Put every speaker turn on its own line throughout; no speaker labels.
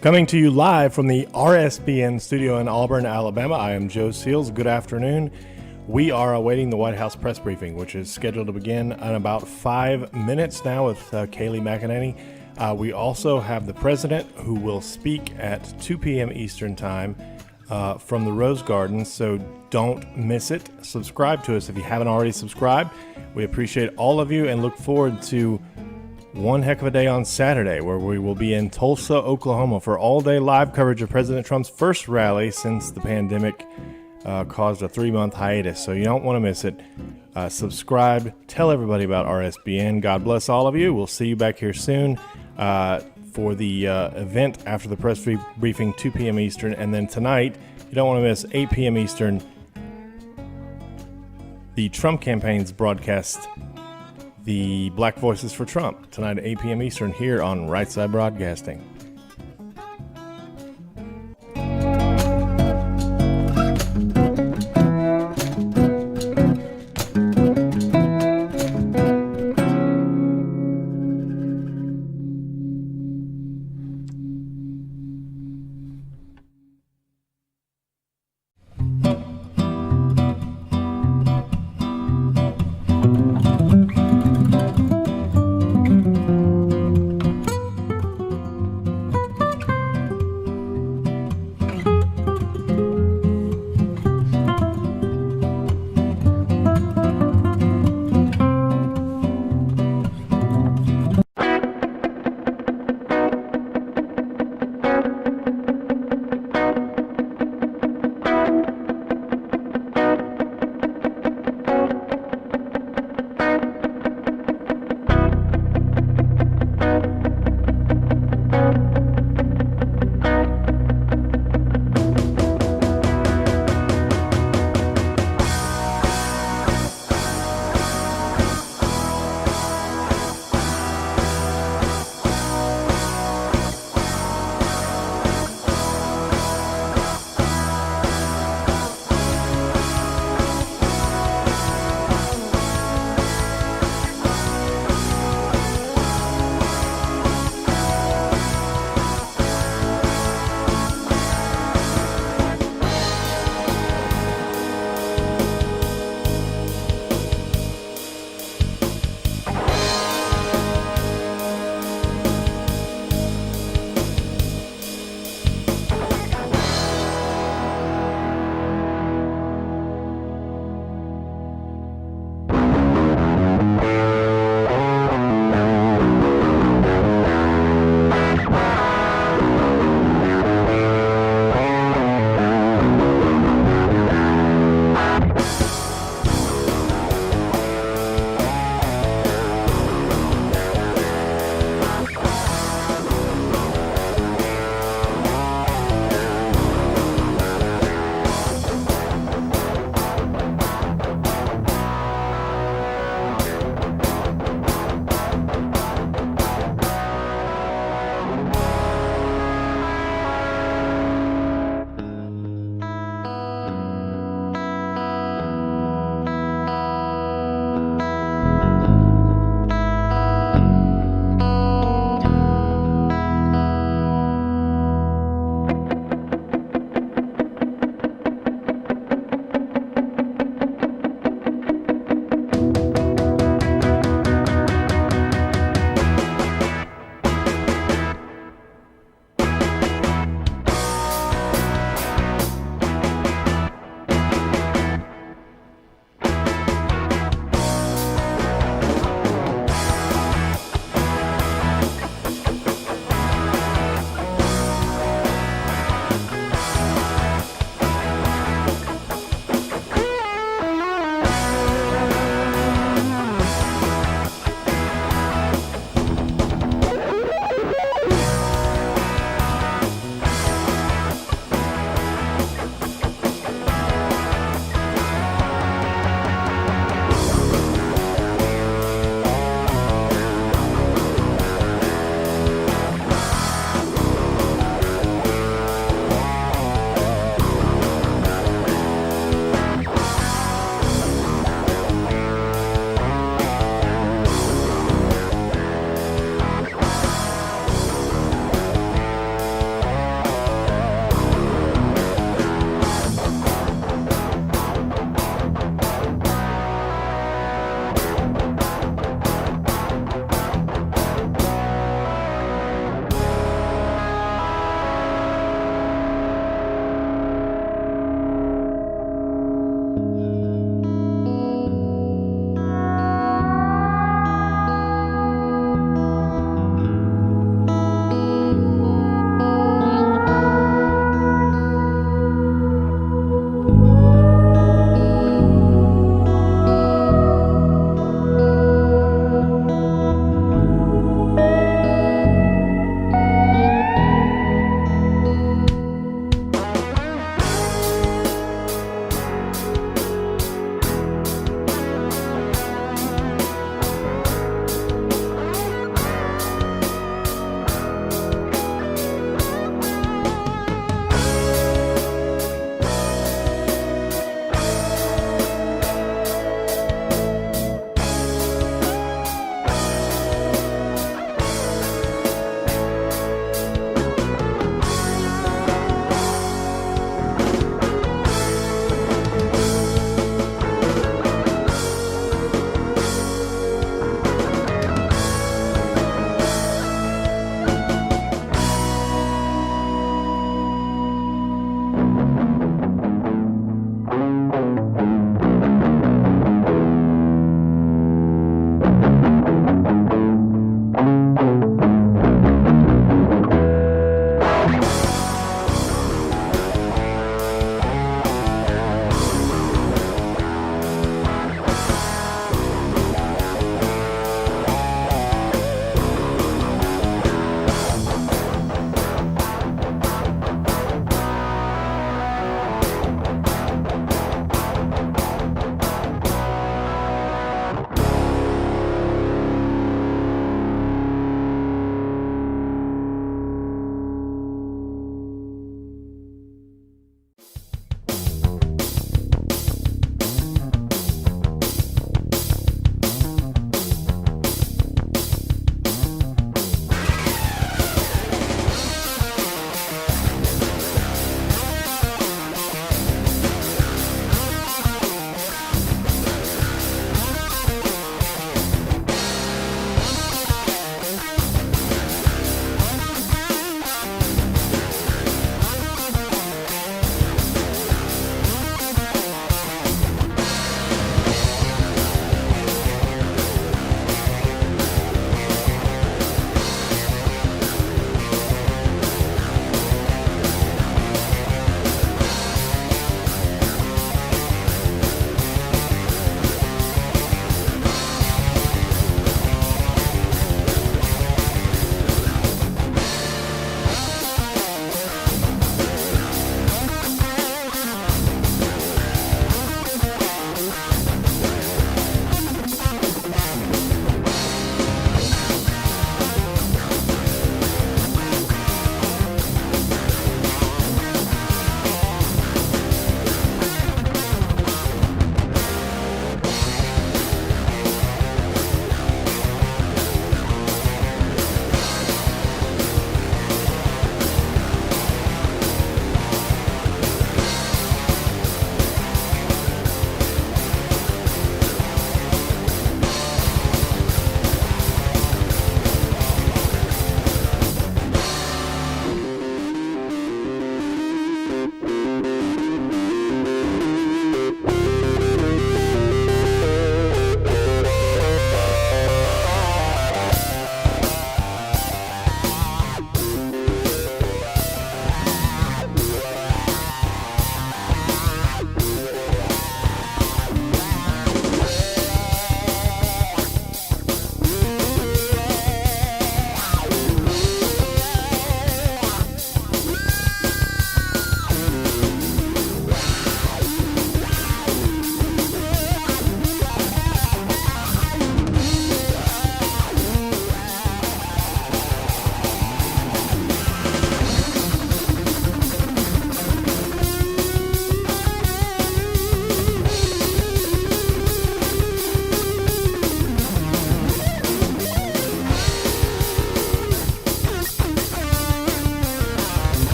Coming to you live from the RSBN studio in Auburn, Alabama, I am Joe Seals. Good afternoon. We are awaiting the White House press briefing, which is scheduled to begin in about 5 minutes now with Kayleigh McEnany. We also have the president who will speak at 2 p.m. Eastern time from the Rose Garden, so don't miss it. Subscribe to us if you haven't already subscribed. We appreciate all of you and look forward to one heck of a day on Saturday, where we will be in Tulsa, Oklahoma for all-day live coverage of President Trump's first rally since the pandemic caused a 3-month hiatus. So you don't want to miss it. Subscribe. Tell everybody about RSBN. God bless all of you. We'll see you back here soon for the event after the press briefing, 2 p.m. Eastern. And then tonight, you don't want to miss 8 p.m. Eastern, the Trump campaign's broadcast, the Black Voices for Trump, tonight at 8 p.m. Eastern here on Right Side Broadcasting.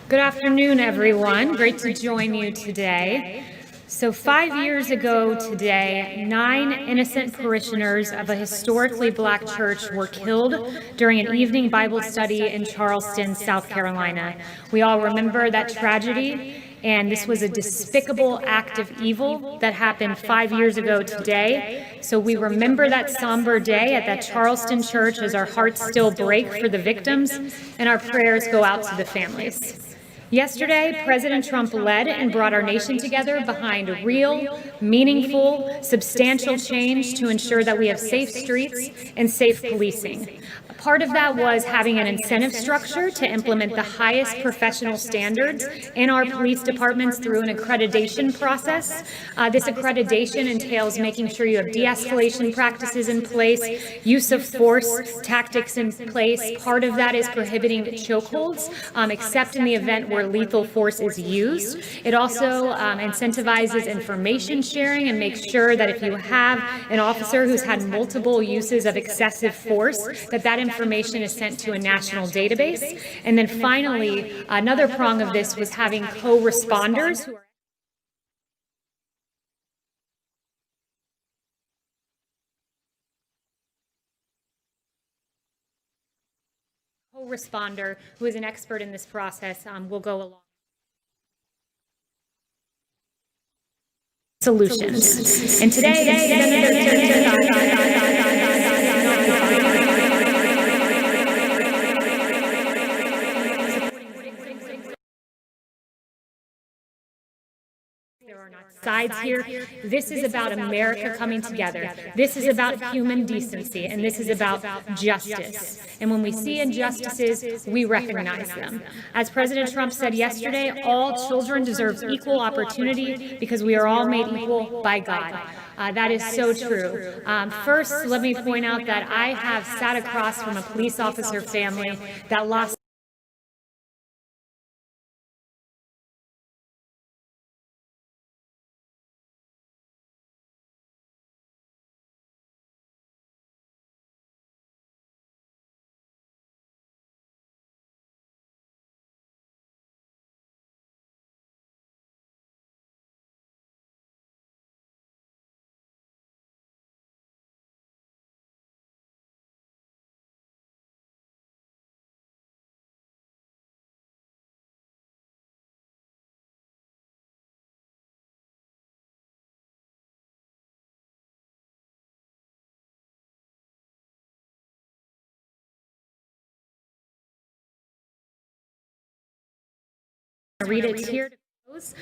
Good afternoon, everyone. Great to join you today. So 5 years ago today, 9 innocent parishioners of a historically Black church were killed during an evening Bible study in Charleston, South Carolina. We all remember that tragedy, and this was a despicable act of evil that happened 5 years ago today. So we remember that somber day at that Charleston church as our hearts still break for the victims, and our prayers go out to the families. Yesterday, President Trump led and brought our nation together behind real, meaningful, substantial change to ensure that we have safe streets and safe policing. Part of that was having an incentive structure to implement the highest professional standards in our police departments through an accreditation process. This accreditation entails making sure you have de-escalation practices in place, use of force tactics in place. Part of that is prohibiting chokeholds, except in the event where lethal force is used. It also incentivizes information sharing and makes sure that if you have an officer who's had multiple uses of excessive force, that information is sent to a national database. And then finally, another prong of this was having co-responders who are co-responder who is an expert in this process will go along. Solutions. And today there are not sides here. This is about America coming together. This is about human decency, and this is about justice. And when we see injustices, we recognize them. As President Trump said yesterday, all children deserve equal opportunity because we are all made equal by God. That is so true. First, let me point out that I have sat across from a police officer family that lost read it here to close.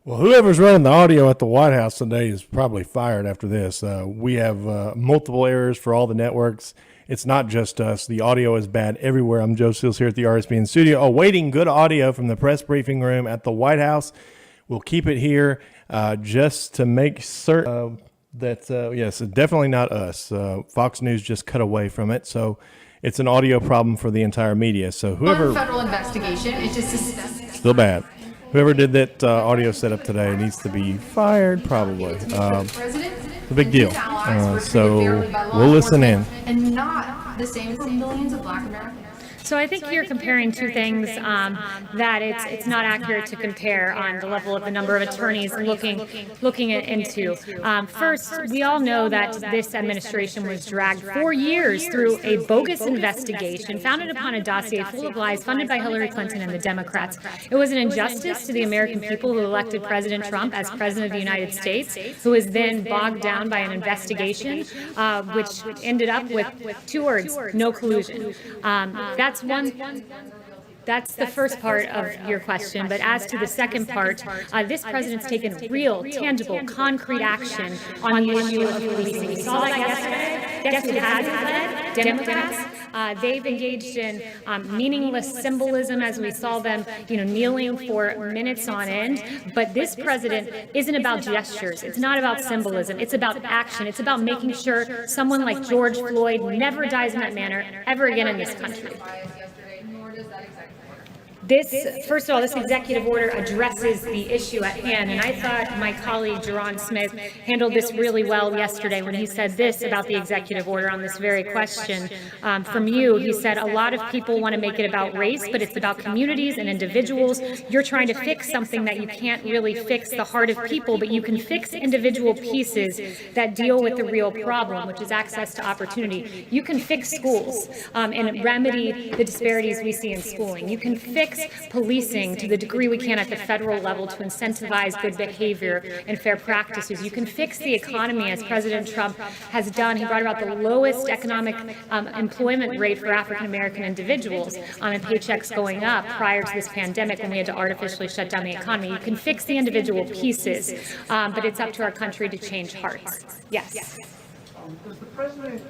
Well, whoever's running the audio at the White House today is probably fired after this. We have multiple errors for all the networks. It's not just us. The audio is bad everywhere. I'm Joe Seals here at the RSBN studio, awaiting good audio from the press briefing room at the White House. We'll keep it here just to make certain that, yes, definitely not us. Fox News just cut away from it. So it's an audio problem for the entire media. So whoever...
federal investigation into systemic...
Still bad. Whoever did that audio setup today needs to be fired, probably. It's a big deal. So we'll listen in.
And not the same for millions of Black Americans.
So I think you're comparing two things that it's not accurate to compare on the level of the number of attorneys looking into. First, we all know that this administration was dragged for years through a bogus investigation founded upon a dossier full of lies funded by Hillary Clinton and the Democrats. It was an injustice to the American people who elected President Trump as President of the United States, who was then bogged down by an investigation, which ended up with 2 words: no collusion. That's the first part of your question. But as to the second part, this president's taken real, tangible, concrete action on the issue of policing. We saw that yesterday. Guess who has led? Democrats. They've engaged in meaningless symbolism as we saw them, kneeling for minutes on end. But this president isn't about gestures. It's not about symbolism. It's about action. It's about making sure someone like George Floyd never dies in that manner ever again in this country. First of all, this executive order addresses the issue at hand, and I thought my colleague Jerron Smith handled this really well yesterday when he said this about the executive order on this very question from you. He said a lot of people want to make it about race, but it's about communities and individuals. You're trying to fix something that you can't really fix the heart of people, but you can fix individual pieces that deal with the real problem, which is access to opportunity. You can fix schools and remedy the disparities we see in schooling. You can fix policing to the degree we can at the federal level to incentivize good behavior and fair practices. You can fix the economy as President Trump has done. He brought about the lowest economic employment rate for African American individuals and paychecks going up prior to this pandemic when we had to artificially shut down the economy. You can fix the individual pieces, but it's up to our country to change hearts. Yes.
Does the president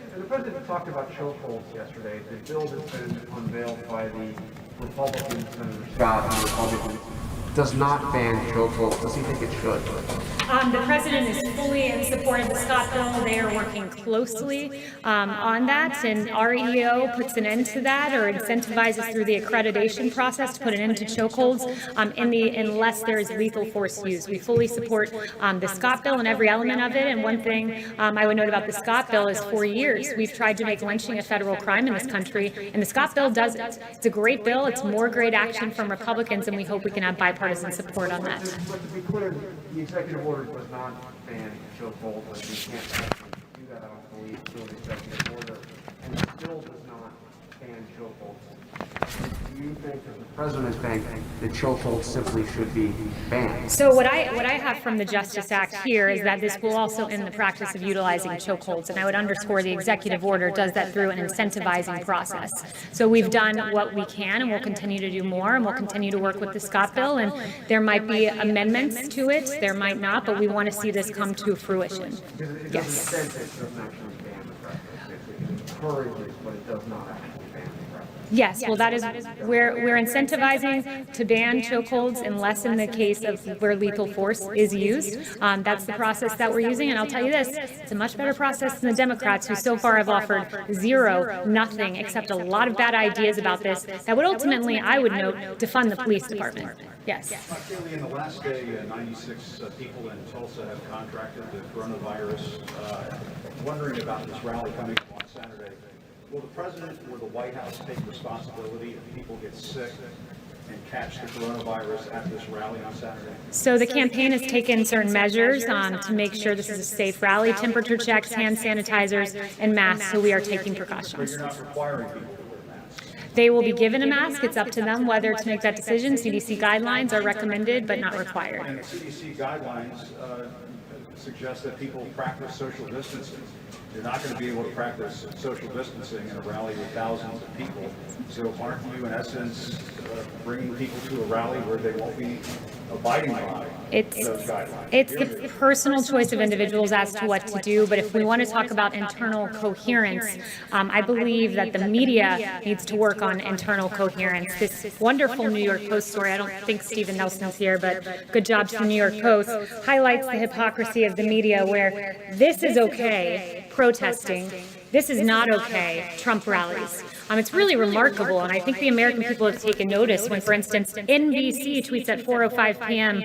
talked about chokeholds yesterday. The bill that's been unveiled by the Republican Senator Scott and the Republicans does not ban chokeholds. Does he think it should?
The president is fully in support of the Scott bill. They are working closely on that, and our EO puts an end to that or incentivizes through the accreditation process to put an end to chokeholds unless there is lethal force used. We fully support the Scott bill and every element of it, and one thing I would note about the Scott bill is for years we've tried to make lynching a federal crime in this country, and the Scott bill does it. It's a great bill. It's more great action from Republicans, and we hope we can have bipartisan support on that.
But to be clear, the executive order does not ban chokeholds. Like we can't actually do that, I don't believe, through the executive order. And it still does not ban chokeholds. Do you think, or the president think, that chokeholds simply should be banned?
So what I have from the Justice Act here is that this will also end the practice of utilizing chokeholds, and I would underscore the executive order does that through an incentivizing process. So we've done what we can, and we'll continue to do more, and we'll continue to work with the Scott bill, and there might be amendments to it, there might not, but we want to see this come to fruition.
Yes. It doesn't actually ban the practice. It encourages, but it does not actually ban the practice.
Yes, well, that is we're incentivizing to ban chokeholds unless in the case of where lethal force is used. That's the process that we're using, and I'll tell you this, it's a much better process than the Democrats, who so far have offered nothing, except a lot of bad ideas about this that would ultimately, I would note, defund the police department. Yes.
Kayleigh, in the last day, 96 people in Tulsa have contracted the coronavirus. Wondering about this rally coming up on Saturday. Will the president or the White House take responsibility if people get sick and catch the coronavirus at this rally on Saturday?
So the campaign has taken certain measures to make sure this is a safe rally, temperature checks, hand sanitizers, and masks, so we are taking
But
precautions.
you're not requiring people to wear masks.
They will be given a mask. It's up to them whether to make that decision. CDC guidelines are recommended but not required.
And the CDC guidelines suggest that people practice social distancing. You're not going to be able to practice social distancing in a rally with thousands of people. So aren't you, in essence, bringing people to a rally where they won't be abiding by those guidelines?
It's the personal choice of individuals as to what to do, but if we want to talk about internal coherence, I believe that the media needs to work on internal coherence. This wonderful New York Post story, I don't think Stephen Nelson's here, but good job to the New York Post, highlights the hypocrisy of the media where this is okay, protesting, this is not okay, Trump rallies. It's really remarkable, and I think the American people have taken notice when, for instance, NBC tweets at 4:05 p.m.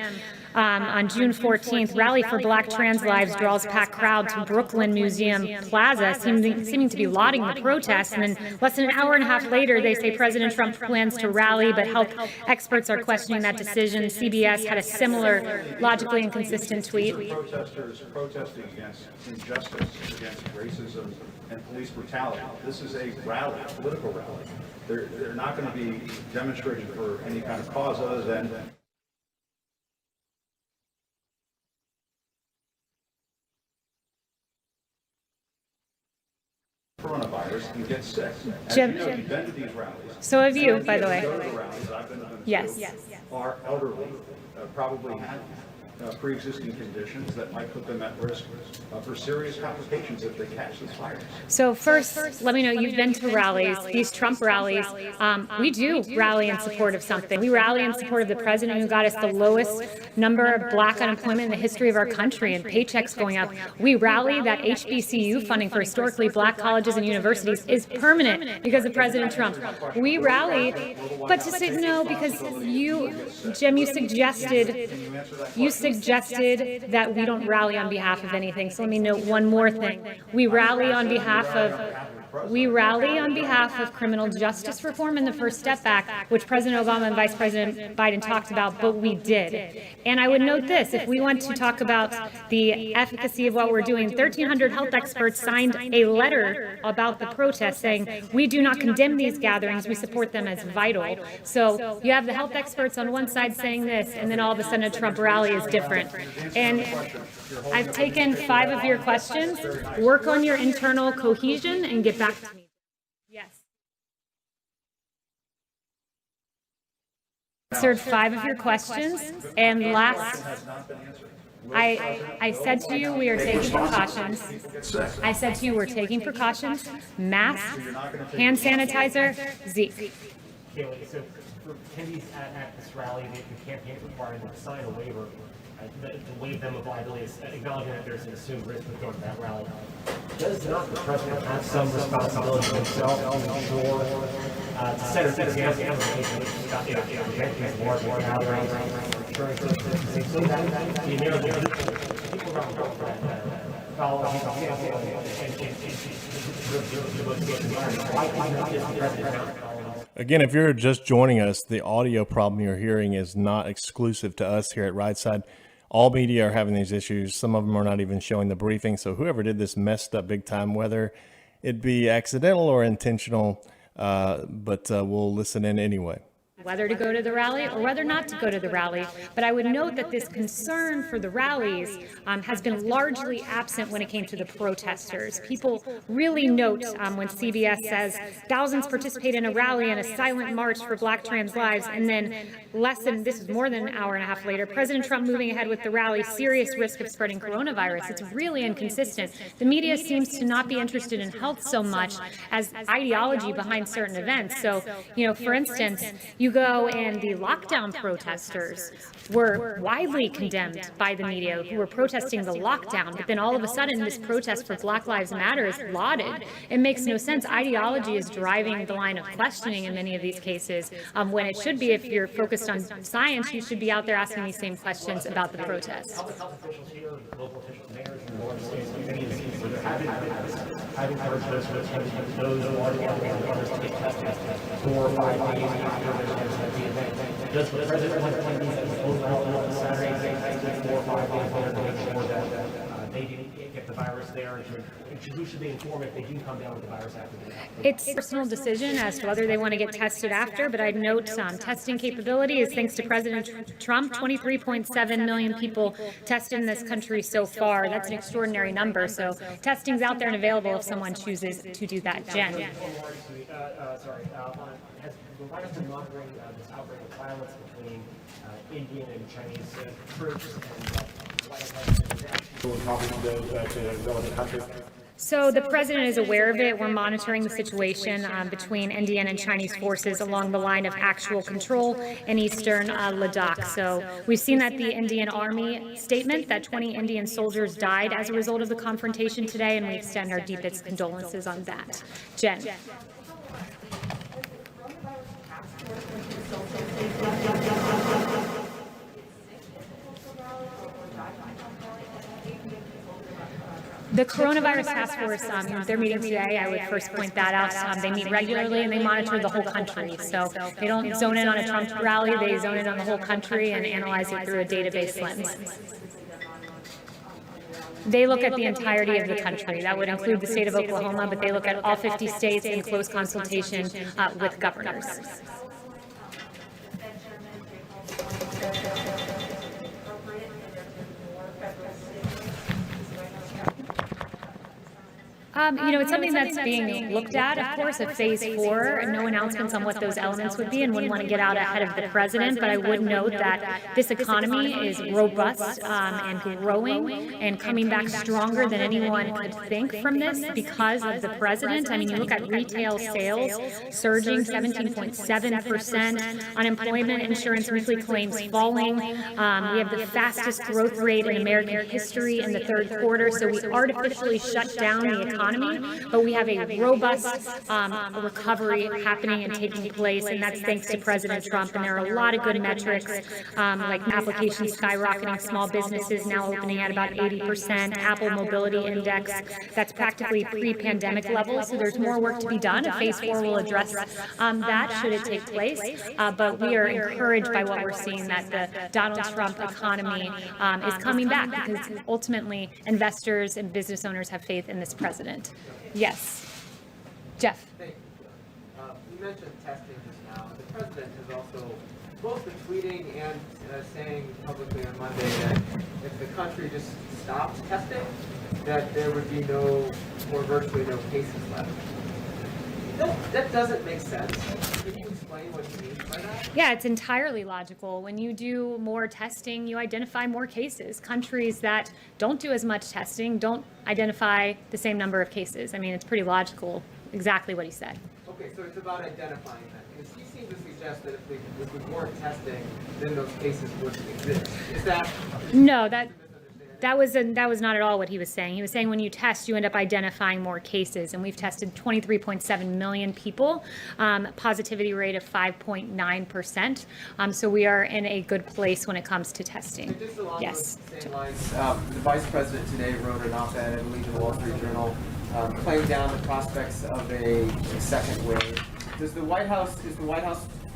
On June 14th, rally for Black trans lives draws packed crowd to Brooklyn Museum Plaza, seeming to be lauding the protests. And then less than an hour and a half later, they say President Trump plans to rally, but health experts are questioning that decision. CBS had a similar, logically inconsistent tweet.
Protesters protesting against injustice, against racism and police brutality. This is a rally, a political rally. They're not going to be demonstrating for any kind of cause other than coronavirus and get sick. As you know, you've been to these rallies.
So have you, by the way.
Go to the rallies, I've been to them too,
Yes.
are elderly, probably had pre-existing conditions that might put them at risk for serious complications if they catch this virus?
So first, let me know, you've been to rallies, these Trump rallies. We do rally in support of something. We rally in support of the president who got us the lowest number of black unemployment in the history of our country and paychecks going up. We rally that HBCU funding for historically black colleges and universities is permanent because of President Trump. We rally, but to say no, because you, Jim, you suggested that we don't rally on behalf of anything. So let me note one more thing. We rally on behalf of criminal justice reform and the First Step Act, which President Obama and Vice President Biden talked about, but we did. And I would note this, if we want to talk about the efficacy of what we're doing, 1,300 health experts signed a letter about the protest saying, we do not condemn these gatherings, we support them as vital. So you have the health experts on one side saying this, and then all of a sudden a Trump rally is different. And I've taken 5 of your questions. Work on your internal cohesion and get back to me. Yes. Answered 5 of your questions, and last, I said to you we are taking precautions. I said to you we're taking precautions. Mask, hand sanitizer, Zeke.
Kayleigh, so for attendees at this rally, the campaign requiring them to sign a waiver to waive them of liability, acknowledging that there's an assumed risk with going to that rally. Does not the president have some responsibility himself to ensure to set an example of prevent these large gatherings, ensuring so that the American people around the world follow his example and
Again, if you're just joining us, the audio problem you're hearing is not exclusive to us here at Right Side. All media are having these issues. Some of them are not even showing the briefing. So whoever did this messed up big time, whether it be accidental or intentional, but we'll listen in anyway.
Whether to go to the rally or whether not to go to the rally. But I would note that this concern for the rallies has been largely absent when it came to the protesters. People really note when CBS says thousands participate in a rally and a silent march for Black trans lives, and then this is more than an hour and a half later, President Trump moving ahead with the rally, serious risk of spreading coronavirus. It's really inconsistent. The media seems to not be interested in health so much as ideology behind certain events. So, for instance, you go and the lockdown protesters were widely condemned by the media who were protesting the lockdown, but then all of a sudden this protest for Black Lives Matter is lauded. It makes no sense. Ideology is driving the line of questioning in many of these cases, when it should be, if you're focused on science, you should be out there asking these same questions about the protest.
health officials here, local officials, mayors, and more states, many of these where there have been encouraged those who are to get tested 4 or 5 days after the event. Does the president want to play these as overall on Saturday, 4 or 5 days later to make sure that they didn't get the virus there? And who should they inform if they do come down with the virus after the event?
It's a personal decision as to whether they want to get tested after, but I'd note testing capability is thanks to President Trump. 23.7 million people tested in this country so far. That's an extraordinary number. So testing's out there and available if someone chooses to do that. Jen.
Has the White House been monitoring this outbreak of violence between Indian and Chinese troops, and the White House has been actually to go in the country?
So the president is aware of it. We're monitoring the situation between Indian and Chinese forces along the line of actual control in eastern Ladakh. So we've seen that the Indian Army statement that 20 Indian soldiers died as a result of the confrontation today, and we extend our deepest condolences on that. Jen. The coronavirus task force, they're meeting today. I would first point that out. They meet regularly and they monitor the whole country. So they don't zone in on a Trump rally, they zone in on the whole country and analyze it through a database lens. They look at the entirety of the country. That would include the state of Oklahoma, but they look at all 50 states in close consultation with governors. It's something that's being looked at, of course, at phase 4, and no announcements on what those elements would be, and wouldn't want to get out ahead of the president. But I would note that this economy is robust and growing and coming back stronger than anyone could think from this because of the president. I mean, you look at retail sales surging 17.7%, unemployment insurance weekly claims falling. We have the fastest growth rate in American history in the third quarter. So we artificially shut down the economy, but we have a robust recovery happening and taking place, and that's thanks to President Trump. And there are a lot of good metrics, like applications skyrocketing, small businesses now opening at about 80%, Apple Mobility Index, that's practically pre-pandemic levels. So there's more work to be done. A phase 4 will address that should it take place. But we are encouraged by what we're seeing, that the Donald Trump economy is coming back, because ultimately investors and business owners have faith in this president. Yes. Jeff.
Thank you. You mentioned testing just now. The president has also both been tweeting and saying publicly on Monday that if the country just stopped testing, that there would be no, or virtually no cases left. That doesn't make sense. Can you explain what he means by that?
Yeah, it's entirely logical. When you do more testing, you identify more cases. Countries that don't do as much testing don't identify the same number of cases. I mean, it's pretty logical, exactly what he said.
Okay, so it's about identifying that. Because he seemed to suggest that if we weren't testing, then those cases wouldn't exist. Is that...
No, that was not at all what he was saying. He was saying when you test, you end up identifying more cases, and we've tested 23.7 million people, positivity rate of 5.9%. So we are in a good place when it comes to testing.
Just along
Yes.
those same lines, the vice president today wrote an op-ed, I believe, in the Wall Street Journal, playing down the prospects of a second wave. Is the White House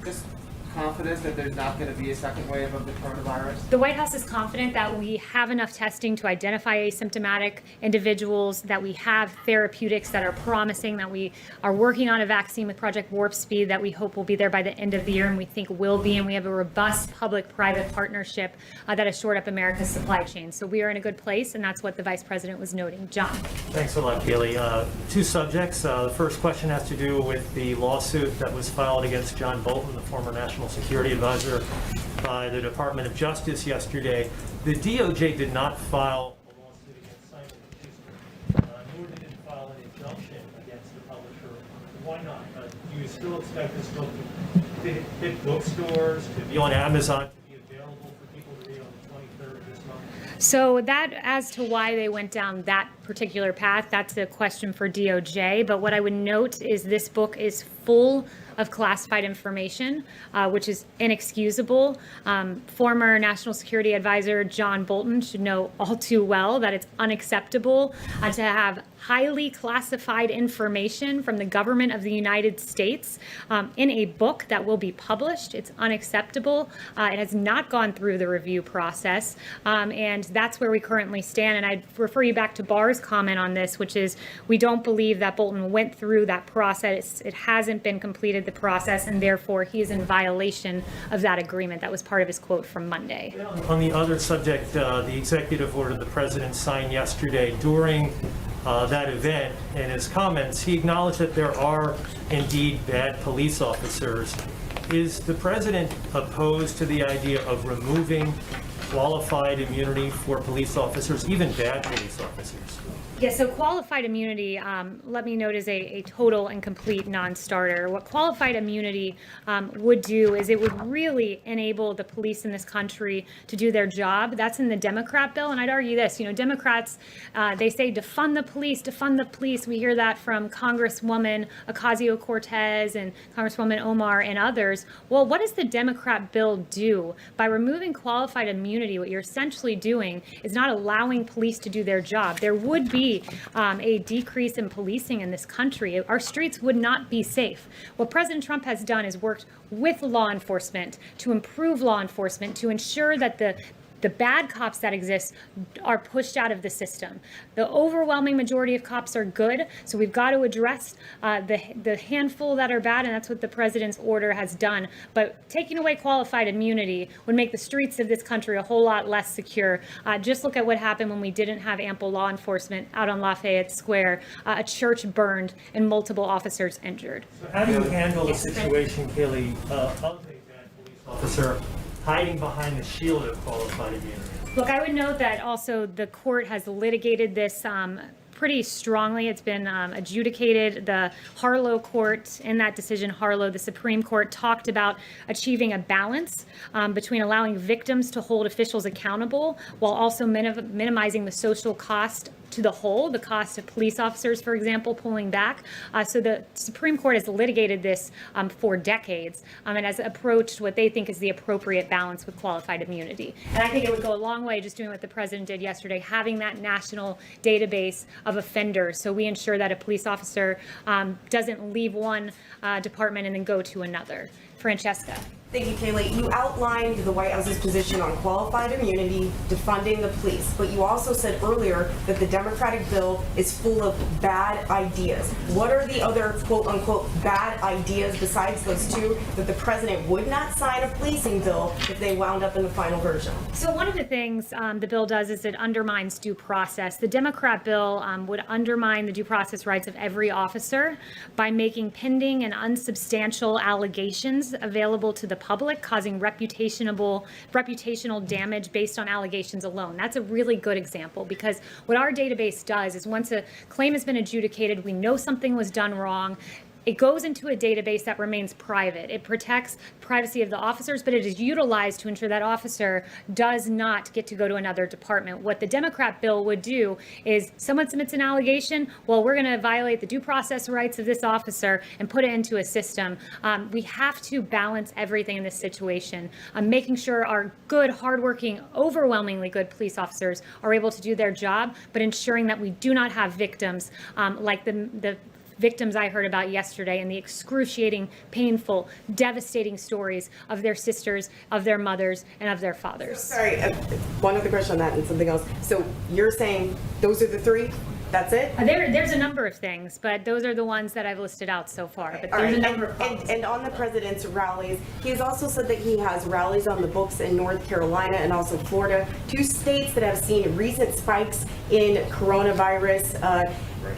just confident that there's not going to be a second wave of the coronavirus?
The White House is confident that we have enough testing to identify asymptomatic individuals, that we have therapeutics that are promising, that we are working on a vaccine with Project Warp Speed that we hope will be there by the end of the year, and we think will be, and we have a robust public-private partnership that has shored up America's supply chain. So we are in a good place, and that's what the Vice President was noting. John.
Thanks a lot, Kayleigh. Two subjects. The first question has to do with the lawsuit that was filed against John Bolton, the former National Security Advisor, by the Department of Justice yesterday. The DOJ did not file a lawsuit against Simon & Schuster, nor did it file an injunction against the publisher. Why not? Do you still expect this book to hit bookstores, to be on Amazon, to be available for people to read on the 23rd of this month?
So that, as to why they went down that particular path, that's a question for DOJ. But what I would note is this book is full of classified information, which is inexcusable. Former National Security Advisor John Bolton should know all too well that it's unacceptable to have highly classified information from the government of the United States in a book that will be published. It's unacceptable. It has not gone through the review process, and that's where we currently stand. And I'd refer you back to Barr's comment on this, which is we don't believe that Bolton went through that process. It hasn't been completed, the process, and therefore he is in violation of that agreement. That was part of his quote from Monday.
On the other subject, the executive order the president signed yesterday, during that event, in his comments, he acknowledged that there are indeed bad police officers. Is the president opposed to the idea of removing qualified immunity for police officers, even bad police officers?
Yeah, so qualified immunity, let me note, is a total and complete non-starter. What qualified immunity would do is it would really enable the police in this country to do their job. That's in the Democrat bill, and I'd argue this, Democrats, they say defund the police, defund the police. We hear that from Congresswoman Ocasio-Cortez and Congresswoman Omar and others. Well, what does the Democrat bill do? By removing qualified immunity, what you're essentially doing is not allowing police to do their job. There would be a decrease in policing in this country. Our streets would not be safe. What President Trump has done is worked with law enforcement to improve law enforcement, to ensure that the The bad cops that exist are pushed out of the system. The overwhelming majority of cops are good, so we've got to address the handful that are bad, and that's what the president's order has done. But taking away qualified immunity would make the streets of this country a whole lot less secure. Just look at what happened when we didn't have ample law enforcement out on Lafayette Square. A church burned and multiple officers injured.
So how do you handle the situation, Kayleigh, of a bad police officer hiding behind the shield of qualified immunity?
Look, I would note that also the court has litigated this pretty strongly. It's been adjudicated. The Harlow court, in that decision, Harlow, the Supreme Court, talked about achieving a balance between allowing victims to hold officials accountable while also minimizing the social cost to the whole, the cost of police officers, for example, pulling back. So the Supreme Court has litigated this for decades and has approached what they think is the appropriate balance with qualified immunity. And I think it would go a long way just doing what the president did yesterday, having that national database of offenders, so we ensure that a police officer doesn't leave one department and then go to another. Francesca.
Thank you, Kayleigh. You outlined the White House's position on qualified immunity, defunding the police, but you also said earlier that the Democratic bill is full of bad ideas. What are the other quote-unquote bad ideas besides those two that the president would not sign a policing bill if they wound up in the final version?
So one of the things the bill does is it undermines due process. The Democrat bill would undermine the due process rights of every officer by making pending and unsubstantial allegations available to the public, causing reputational damage based on allegations alone. That's a really good example, because what our database does is once a claim has been adjudicated, we know something was done wrong, it goes into a database that remains private. It protects privacy of the officers, but it is utilized to ensure that officer does not get to go to another department. What the Democrat bill would do is someone submits an allegation, well, we're going to violate the due process rights of this officer and put it into a system. We have to balance everything in this situation, making sure our good, hardworking, overwhelmingly good police officers are able to do their job, but ensuring that we do not have victims like the victims I heard about yesterday and the excruciating, painful, devastating stories of their sisters, of their mothers, and of their fathers.
Sorry, one other question on that and something else. So you're saying those are the three? That's it?
There's a number of things, but those are the ones that I've listed out so far. But there's a number of problems.
And on the president's rallies, he has also said that he has rallies on the books in North Carolina and also Florida, two states that have seen recent spikes in coronavirus.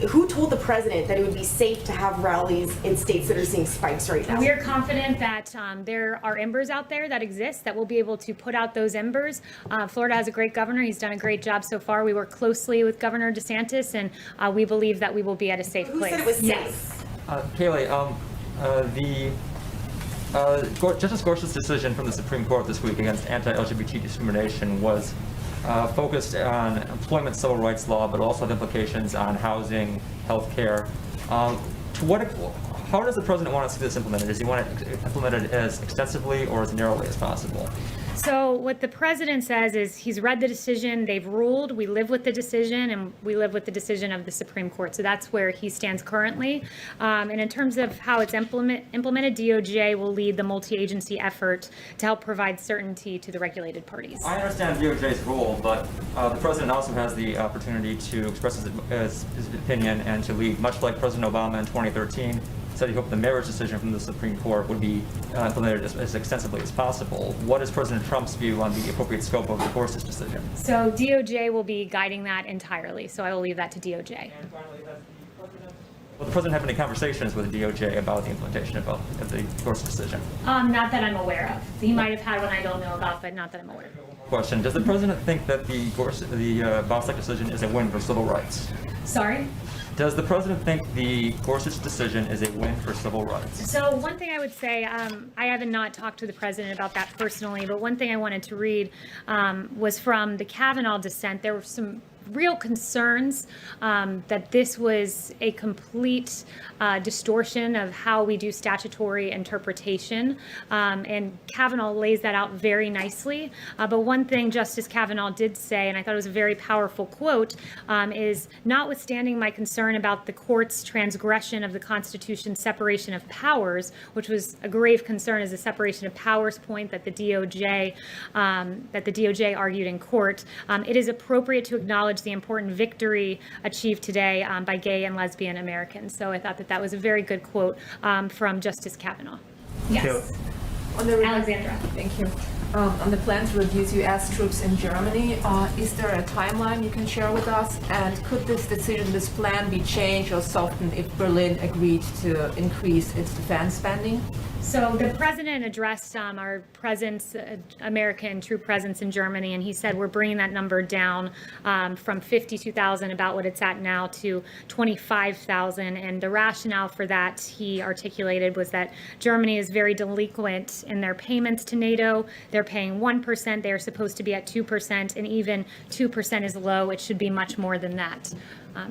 Who told the president that it would be safe to have rallies in states that are seeing spikes right now?
We are confident that there are embers out there that exist that will be able to put out those embers. Florida has a great governor. He's done a great job so far. We work closely with Governor DeSantis, and we believe that we will be at a safe place.
Who said it was safe?
Yes.
Kayleigh, Justice Gorsuch's decision from the Supreme Court this week against anti-LGBT discrimination was focused on employment civil rights law, but also have implications on housing, healthcare. How does the president want to see this implemented? Does he want it implemented as extensively or as narrowly as possible?
So what the president says is he's read the decision, they've ruled, we live with the decision, and we live with the decision of the Supreme Court. So that's where he stands currently. And in terms of how it's implemented, DOJ will lead the multi-agency effort to help provide certainty to the regulated parties.
I understand DOJ's role, but the president also has the opportunity to express his opinion and to lead, much like President Obama in 2013. Said he hoped the marriage decision from the Supreme Court would be implemented as extensively as possible. What is President Trump's view on the appropriate scope of the Gorsuch decision?
So DOJ will be guiding that entirely, so I will leave that to DOJ.
And finally, will the president have any conversations with the DOJ about the implementation of the Gorsuch decision?
Not that I'm aware of. He might have had one I don't know about, but not that I'm aware of.
Question: does the president think that the Bostock decision is a win for civil rights?
Sorry?
Does the president think the Gorsuch decision is a win for civil rights?
So one thing I would say, I haven't not talked to the president about that personally, but one thing I wanted to read was from the Kavanaugh dissent. There were some real concerns that this was a complete distortion of how we do statutory interpretation. And Kavanaugh lays that out very nicely. But one thing Justice Kavanaugh did say, and I thought it was a very powerful quote, is notwithstanding my concern about the court's transgression of the Constitution's separation of powers, which was a grave concern as a separation of powers point that the DOJ argued in court, it is appropriate to acknowledge the important victory achieved today by gay and lesbian Americans. So I thought that was a very good quote from Justice Kavanaugh. Yes. Alexandra.
Thank you. On the plan to reduce U.S. troops in Germany, is there a timeline you can share with us? And could this plan be changed or softened if Berlin agreed to increase its defense spending?
So the president addressed our presence, American troop presence in Germany, and he said we're bringing that number down from 52,000, about what it's at now, to 25,000. And the rationale for that, he articulated, was that Germany is very delinquent in their payments to NATO. They're paying 1%. They are supposed to be at 2%, and even 2% is low. It should be much more than that.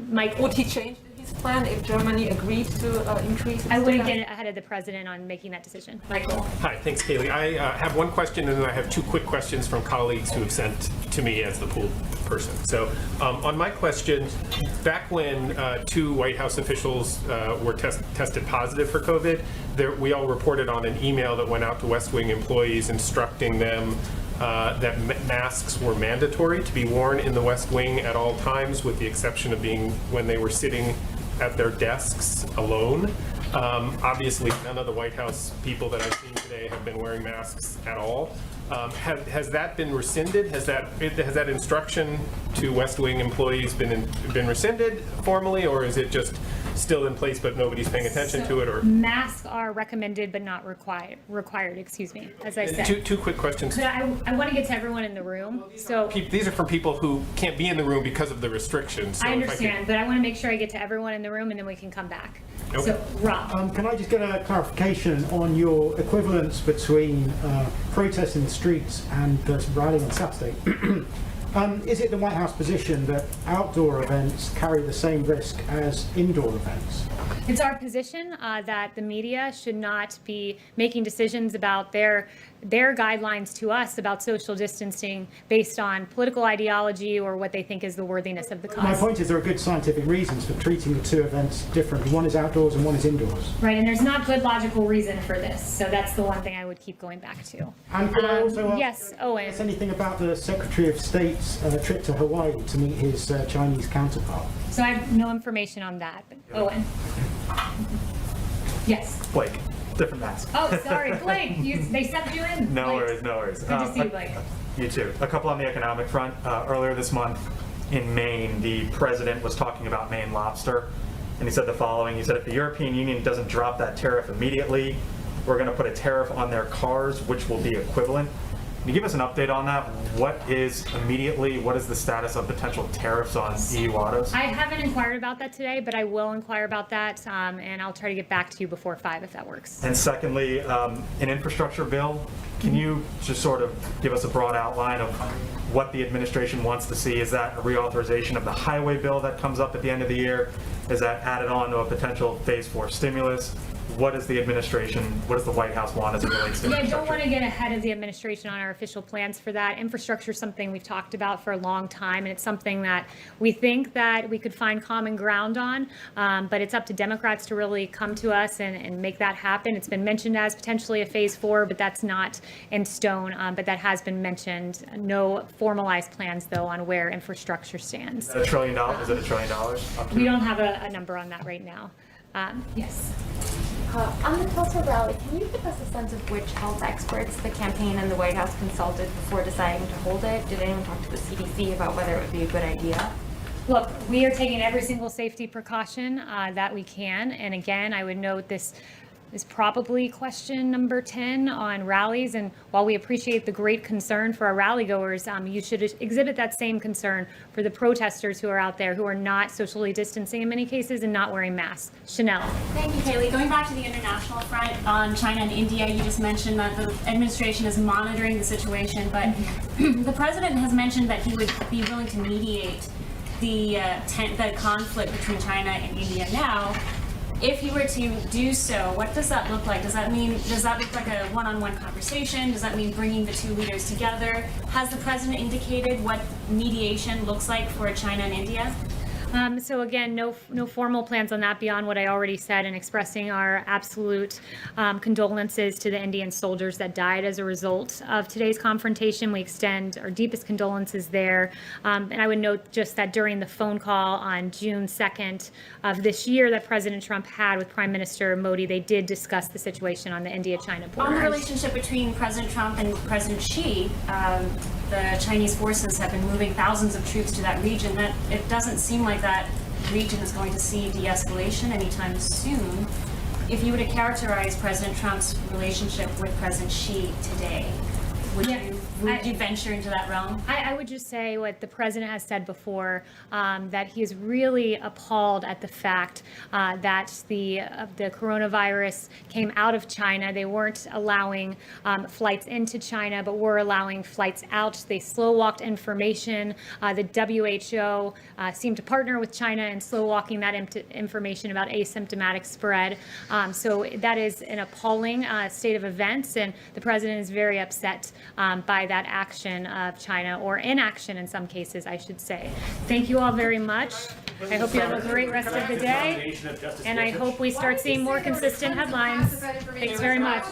Mike?
Would he change his plan if Germany agreed to increase its
I wouldn't
defense?
get ahead of the president on making that decision. Michael?
Hi, thanks, Kayleigh. I have one question, and then I have two quick questions from colleagues who have sent to me as the pool person. So on my question, back when two White House officials were tested positive for COVID, we all reported on an email that went out to West Wing employees instructing them that masks were mandatory to be worn in the West Wing at all times, with the exception of being when they were sitting at their desks alone. Obviously, none of the White House people that I've seen today have been wearing masks at all. Has that been rescinded? Has that instruction to West Wing employees been rescinded formally, or is it just still in place but nobody's paying attention to it? Or
masks are recommended but not required, excuse me, as I said.
Two quick questions.
I want to get to everyone in the room. So
These are from people who can't be in the room because of the restrictions. So
I
if
understand, but I want to make sure I get to everyone in the room, and then we can come back.
Okay.
So Rob.
Can I just get a clarification on your equivalence between protests in the streets and rallying on Saturday? Is it the White House position that outdoor events carry the same risk as indoor events?
It's our position that the media should not be making decisions about their guidelines to us about social distancing based on political ideology or what they think is the worthiness of the cause.
My point is there are good scientific reasons for treating the two events differently. One is outdoors and one is indoors.
Right, and there's not good logical reason for this, so that's the one thing I would keep going back to.
And could I also ask
yes, Owen.
anything about the Secretary of State's trip to Hawaii to meet his Chinese counterpart?
So I have no information on that, but Owen. Yes.
Blake, different mask.
Oh, sorry, Blake. They subbed you in.
No
Blake.
worries, no worries.
Good to see you, Blake.
You too. A couple on the economic front. Earlier this month in Maine, the president was talking about Maine lobster, and he said the following. He said, if the European Union doesn't drop that tariff immediately, we're going to put a tariff on their cars, which will be equivalent. Can you give us an update on that? What is immediately, what is the status of potential tariffs on EU autos?
I haven't inquired about that today, but I will inquire about that, and I'll try to get back to you before 5 if that works.
And secondly, an infrastructure bill. Can you just sort of give us a broad outline of what the administration wants to see? Is that a reauthorization of the highway bill that comes up at the end of the year? Is that added on to a potential phase 4 stimulus? What does the administration, what does the White House want as it relates to infrastructure?
I don't want to get ahead of the administration on our official plans for that. Infrastructure is something we've talked about for a long time, and it's something that we think that we could find common ground on, but it's up to Democrats to really come to us and make that happen. It's been mentioned as potentially a phase 4, but that's not in stone, but that has been mentioned. No formalized plans, though, on where infrastructure stands.
Is it $1 trillion? Is it $1 trillion? Up to?
We don't have a number on that right now. Yes.
On the Tulsa rally, can you give us a sense of which health experts the campaign and the White House consulted before deciding to hold it? Did anyone talk to the CDC about whether it would be a good idea?
Look, we are taking every single safety precaution that we can. And again, I would note this is probably question number 10 on rallies. And while we appreciate the great concern for our rally goers, you should exhibit that same concern for the protesters who are out there who are not socially distancing in many cases and not wearing masks. Chanel.
Thank you, Kayleigh. Going back to the international front on China and India, you just mentioned that the administration is monitoring the situation, but the president has mentioned that he would be willing to mediate. the conflict between China and India now. If you were to do so, what does that look like? Does that look like a one-on-one conversation? Does that mean bringing the two leaders together? Has the president indicated what mediation looks like for China and India?
So again, no formal plans on that beyond what I already said, and expressing our absolute condolences to the Indian soldiers that died as a result of today's confrontation. We extend our deepest condolences there. And I would note just that during the phone call on June 2nd of this year that President Trump had with Prime Minister Modi, they did discuss the situation on the India-China border.
On the relationship between President Trump and President Xi, the Chinese forces have been moving thousands of troops to that region. That it doesn't seem like that region is going to see de-escalation anytime soon. If you were to characterize President Trump's relationship with President Xi today, would you venture into that realm?
I would just say what the president has said before, that he is really appalled at the fact that the coronavirus came out of China. They weren't allowing flights into China, but were allowing flights out. They slow-walked information. The WHO seemed to partner with China in slow-walking that information about asymptomatic spread. So that is an appalling state of events, and the president is very upset by that action of China, or inaction in some cases, I should say. Thank you all very much. I hope you have a great rest of the day, and I hope we start seeing more consistent headlines. Thanks very much.